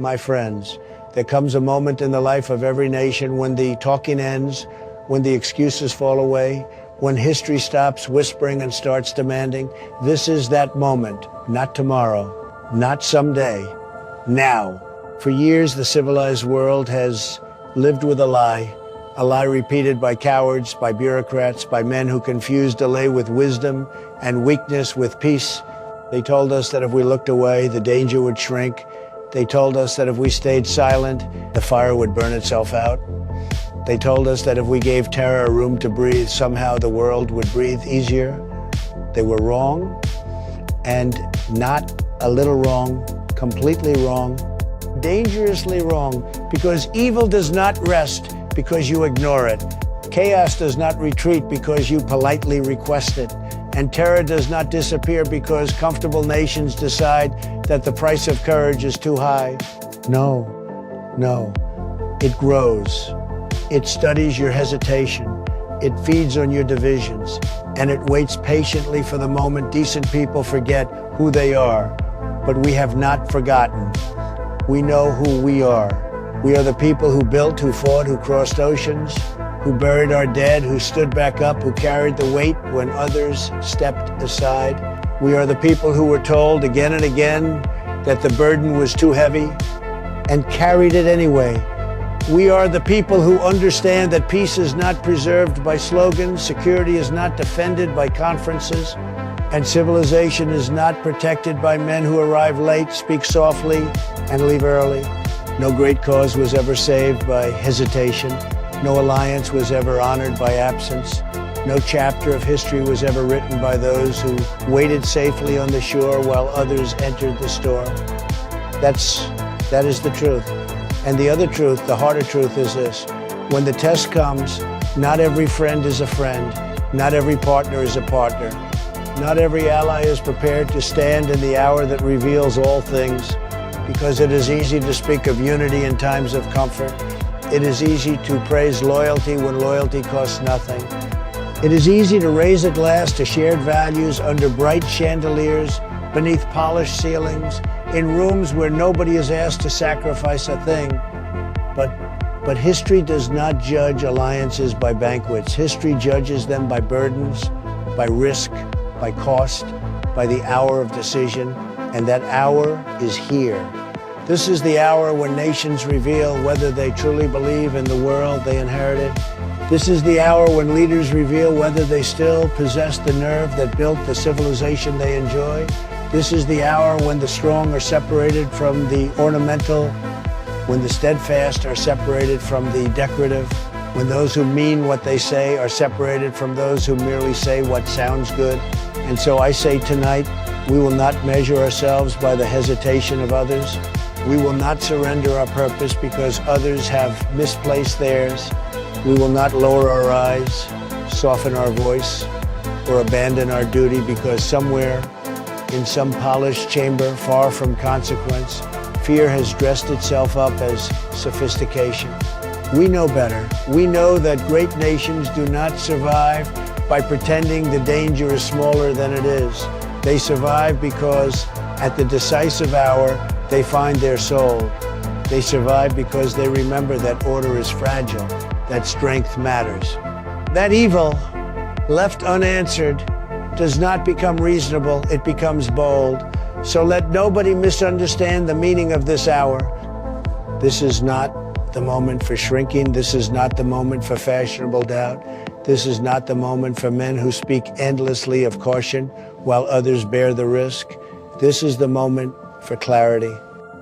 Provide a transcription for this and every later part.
My friends, there comes a moment in the life of every nation when the talking ends, when the excuses fall away, when history stops whispering and starts demanding. This is that moment, not tomorrow, not someday, now. For years, the civilized world has lived with a lie repeated by cowards, by bureaucrats, by men who confuse delay with wisdom and weakness with peace. They told us that if we looked away, the danger would shrink. They told us that if we stayed silent, the fire would burn itself out. They told us that if we gave terror a room to breathe, somehow the world would breathe easier. They were wrong, and not a little wrong, completely wrong, dangerously wrong, because evil does not rest because you ignore it. Chaos does not retreat because you politely request it. And terror does not disappear because comfortable nations decide that the price of courage is too high. No, it grows. It studies your hesitation. It feeds on your divisions. And it waits patiently for the moment decent people forget who they are. But we have not forgotten. We know who we are. We are the people who built, who fought, who crossed oceans, who buried our dead, who stood back up, who carried the weight when others stepped aside. We are the people who were told again and again that the burden was too heavy and carried it anyway. We are the people who understand that peace is not preserved by slogans, security is not defended by conferences, and civilization is not protected by men who arrive late, speak softly, and leave early. No great cause was ever saved by hesitation. No alliance was ever honored by absence. No chapter of history was ever written by those who waited safely on the shore while others entered the storm. That is the truth. And the other truth, the harder truth, is this. When the test comes, not every friend is a friend. Not every partner is a partner. Not every ally is prepared to stand in the hour that reveals all things, because it is easy to speak of unity in times of comfort. It is easy to praise loyalty when loyalty costs nothing. It is easy to raise a glass to shared values under bright chandeliers, beneath polished ceilings, in rooms where nobody is asked to sacrifice a thing. But history does not judge alliances by banquets. History judges them by burdens, by risk, by cost, by the hour of decision, and that hour is here. This is the hour when nations reveal whether they truly believe in the world they inherited. This is the hour when leaders reveal whether they still possess the nerve that built the civilization they enjoy. This is the hour when the strong are separated from the ornamental, when the steadfast are separated from the decorative, when those who mean what they say are separated from those who merely say what sounds good. And so I say tonight, we will not measure ourselves by the hesitation of others. We will not surrender our purpose because others have misplaced theirs. We will not lower our eyes, soften our voice, or abandon our duty because somewhere in some polished chamber far from consequence, fear has dressed itself up as sophistication. We know better. We know that great nations do not survive by pretending the danger is smaller than it is. They survive because at the decisive hour, they find their soul. They survive because they remember that order is fragile, that strength matters. That evil, left unanswered, does not become reasonable, it becomes bold. So let nobody misunderstand the meaning of this hour. This is not the moment for shrinking. This is not the moment for fashionable doubt. This is not the moment for men who speak endlessly of caution while others bear the risk. This is the moment for clarity,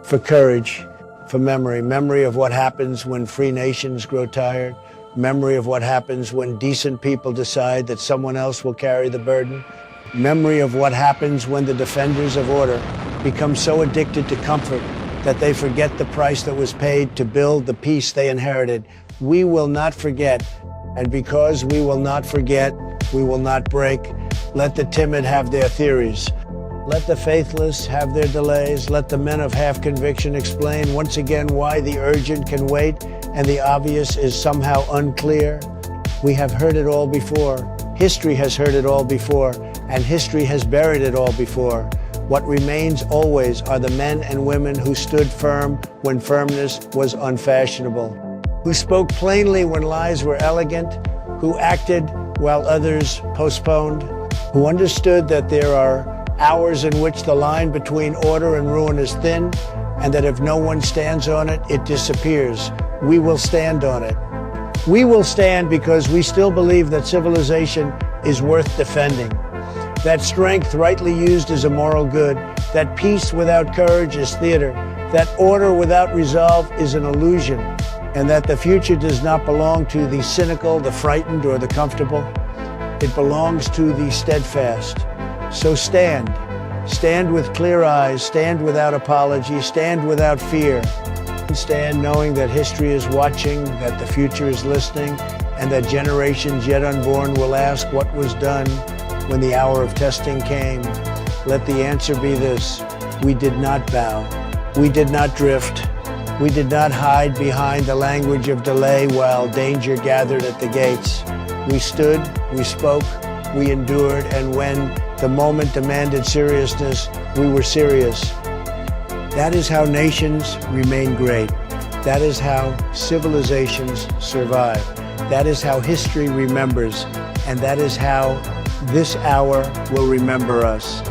for courage, for memory of what happens when free nations grow tired, memory of what happens when decent people decide that someone else will carry the burden, memory of what happens when the defenders of order become so addicted to comfort that they forget the price that was paid to build the peace they inherited. We will not forget, and because we will not forget, we will not break. Let the timid have their theories. Let the faithless have their delays. Let the men of half conviction explain once again why the urgent can wait and the obvious is somehow unclear. We have heard it all before. History has heard it all before, and history has buried it all before. What remains always are the men and women who stood firm when firmness was unfashionable, who spoke plainly when lies were elegant, who acted while others postponed, who understood that there are hours in which the line between order and ruin is thin, and that if no one stands on it, it disappears. We will stand on it. We will stand because we still believe that civilization is worth defending, that strength rightly used is a moral good, that peace without courage is theater, that order without resolve is an illusion, and that the future does not belong to the cynical, the frightened, or the comfortable. It belongs to the steadfast. So stand. Stand with clear eyes, stand without apology, stand without fear. Stand knowing that history is watching, that the future is listening, and that generations yet unborn will ask what was done when the hour of testing came. Let the answer be this: we did not bow, we did not drift, we did not hide behind the language of delay while danger gathered at the gates. We stood, we spoke, we endured, and when the moment demanded seriousness, we were serious. That is how nations remain great. That is how civilizations survive. That is how history remembers, and that is how this hour will remember us.